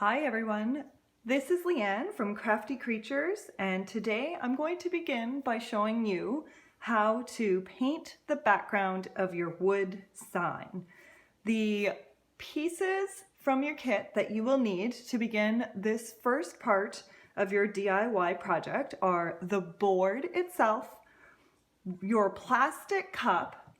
Hi everyone, this is Leanne from Crafty Creatures, and today I'm going to begin by showing you how to paint the background of your wood sign. The pieces from your kit that you will need to begin this first part of your DIY project are the board itself, your plastic cup,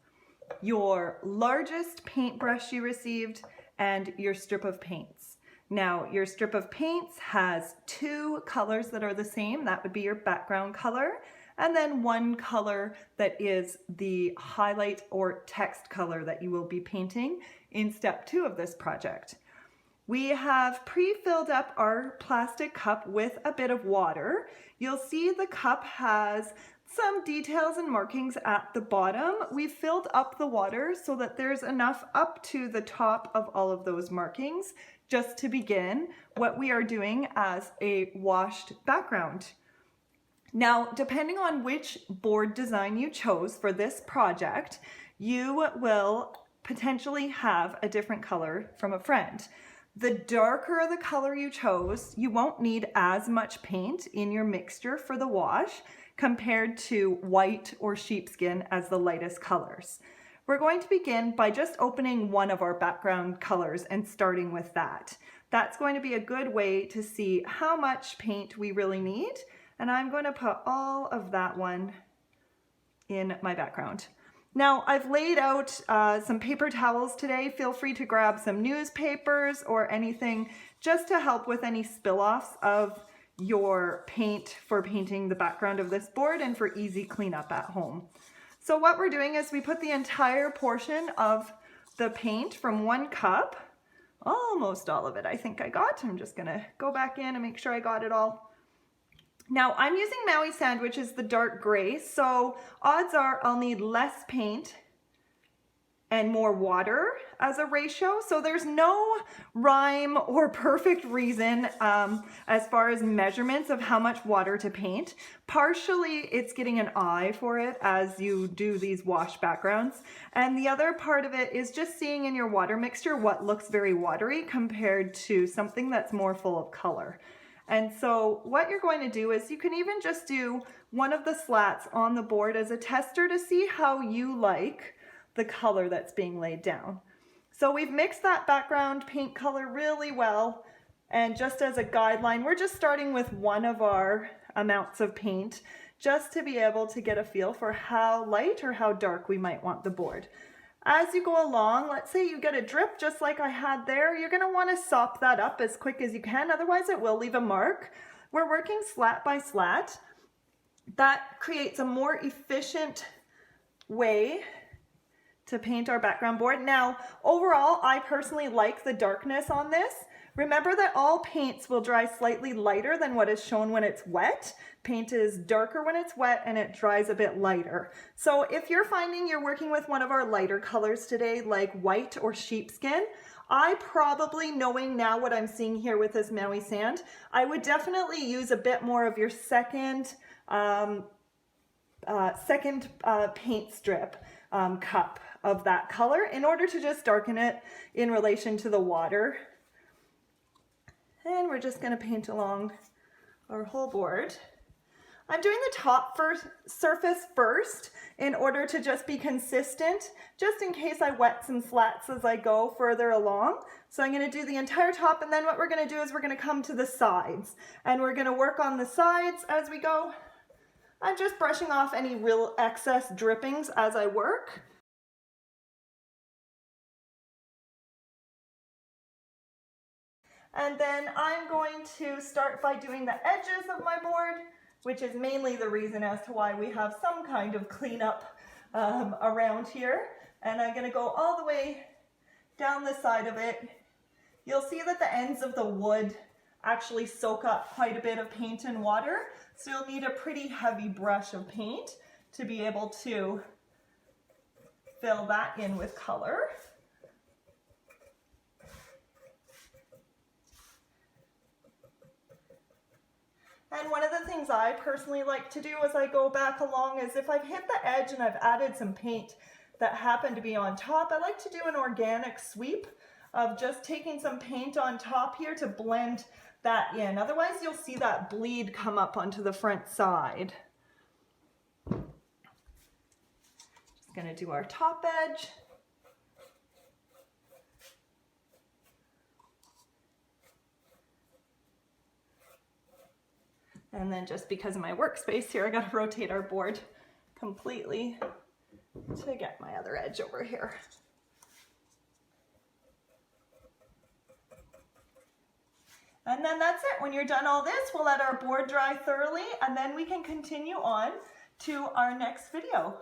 your largest paintbrush you received, and your strip of paints. Now, your strip of paints has two colors that are the same. That would be your background color, and then one color that is the highlight or text color that you will be painting in step 2 of this project. We have pre-filled up our plastic cup with a bit of water. You'll see the cup has some details and markings at the bottom. We've filled up the water so that there's enough up to the top of all of those markings just to begin what we are doing as a washed background. Now, depending on which board design you chose for this project, you will potentially have a different color from a friend. The darker the color you chose, you won't need as much paint in your mixture for the wash compared to white or sheepskin as the lightest colors. We're going to begin by just opening one of our background colors and starting with that. That's going to be a good way to see how much paint we really need, and I'm going to put all of that one in my background. Now, I've laid out some paper towels today. Feel free to grab some newspapers or anything just to help with any spill-offs of your paint for painting the background of this board and for easy cleanup at home. So what we're doing is we put the entire portion of the paint from one cup, almost all of it I think I got. I'm just gonna go back in and make sure I got it all. Now I'm using Maui Sand, which is the dark gray, so odds are I'll need less paint and more water as a ratio. So there's no rhyme or perfect reason as far as measurements of how much water to paint. Partially it's getting an eye for it as you do these wash backgrounds. And the other part of it is just seeing in your water mixture what looks very watery compared to something that's more full of color. And so what you're going to do is you can even just do one of the slats on the board as a tester to see how you like the color that's being laid down. So we've mixed that background paint color really well, and just as a guideline, we're just starting with one of our amounts of paint just to be able to get a feel for how light or how dark we might want the board. As you go along, let's say you get a drip just like I had there, you're going to want to sop that up as quick as you can, otherwise it will leave a mark. We're working slat by slat. That creates a more efficient way to paint our background board. Now, overall, I personally like the darkness on this. Remember that all paints will dry slightly lighter than what is shown when it's wet. Paint is darker when it's wet and it dries a bit lighter. So if you're finding you're working with one of our lighter colors today, like white or sheepskin, I probably, knowing now what I'm seeing here with this Maui Sand, I would definitely use a bit more of your second paint strip cup of that color in order to just darken it in relation to the water. And we're just going to paint along our whole board. I'm doing the top surface first in order to just be consistent, just in case I wet some slats as I go further along. So I'm going to do the entire top, and then what we're going to do is we're going to come to the sides, and we're going to work on the sides as we go. I'm just brushing off any real excess drippings as I work. And then I'm going to start by doing the edges of my board, which is mainly the reason as to why we have some kind of cleanup around here. And I'm going to go all the way down the side of it. You'll see that the ends of the wood actually soak up quite a bit of paint and water. So you'll need a pretty heavy brush of paint to be able to fill that in with color. And one of the things I personally like to do as I go back along is if I've hit the edge and I've added some paint that happened to be on top, I like to do an organic sweep of just taking some paint on top here to blend that in. Otherwise, you'll see that bleed come up onto the front side. Just gonna do our top edge. And then just because of my workspace here, I gotta rotate our board completely to get my other edge over here. And then that's it. When you're done all this, we'll let our board dry thoroughly, and then we can continue on to our next video.